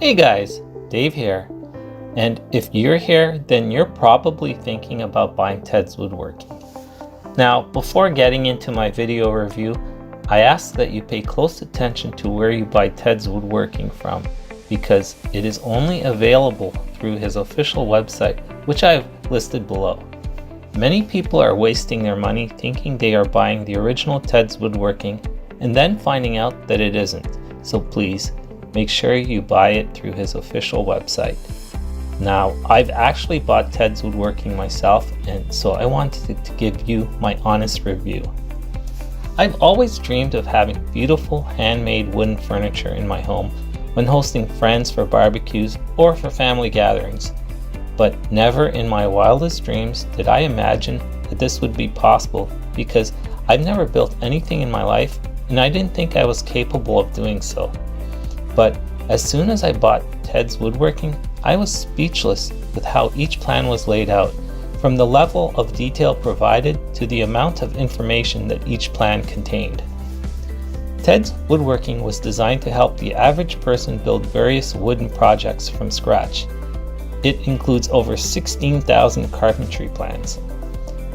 Hey guys, Dave here. And if you're here, then you're probably thinking about buying Ted's Woodworking. Now, before getting into my video review, I ask that you pay close attention to where you buy Ted's Woodworking from, because it is only available through his official website, which I've listed below. Many people are wasting their money thinking they are buying the original Ted's Woodworking and then finding out that it isn't. So please, make sure you buy it through his official website. Now, I've actually bought Ted's Woodworking myself, and so I wanted to give you my honest review. I've always dreamed of having beautiful handmade wooden furniture in my home when hosting friends for barbecues or for family gatherings, but never in my wildest dreams did I imagine that this would be possible, because I've never built anything in my life and I didn't think I was capable of doing so. But as soon as I bought Ted's Woodworking, I was speechless with how each plan was laid out, from the level of detail provided to the amount of information that each plan contained. Ted's Woodworking was designed to help the average person build various wooden projects from scratch. It includes over 16,000 carpentry plans.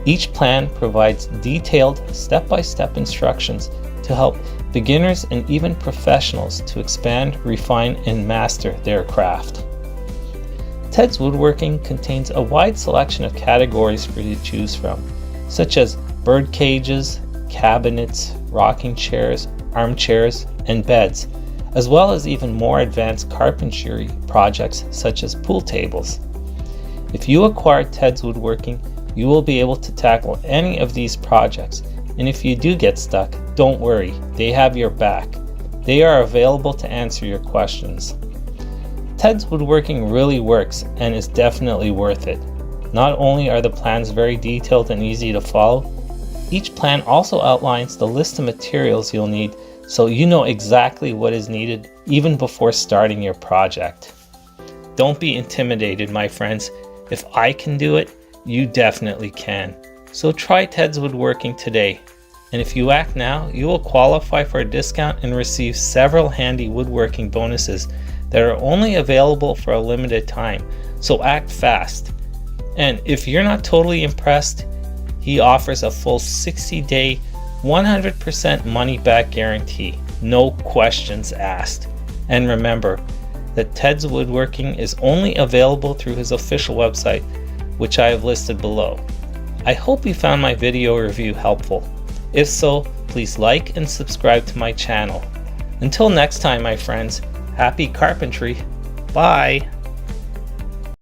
Each plan provides detailed step-by-step instructions to help beginners and even professionals to expand, refine, and master their craft. Ted's Woodworking contains a wide selection of categories for you to choose from, such as bird cages, cabinets, rocking chairs, armchairs, and beds, as well as even more advanced carpentry projects such as pool tables. If you acquire Ted's Woodworking, you will be able to tackle any of these projects, and if you do get stuck, don't worry, they have your back. They are available to answer your questions. Ted's Woodworking really works and is definitely worth it. Not only are the plans very detailed and easy to follow, each plan also outlines the list of materials you'll need, so you know exactly what is needed even before starting your project. Don't be intimidated, my friends. If I can do it, you definitely can. So try Ted's Woodworking today. And if you act now, you will qualify for a discount and receive several handy woodworking bonuses that are only available for a limited time. So act fast. And if you're not totally impressed, he offers a full 60-day, 100% money-back guarantee. No questions asked. And remember that Ted's Woodworking is only available through his official website, which I have listed below. I hope you found my video review helpful. If so, please like and subscribe to my channel. Until next time, my friends, happy carpentry. Bye!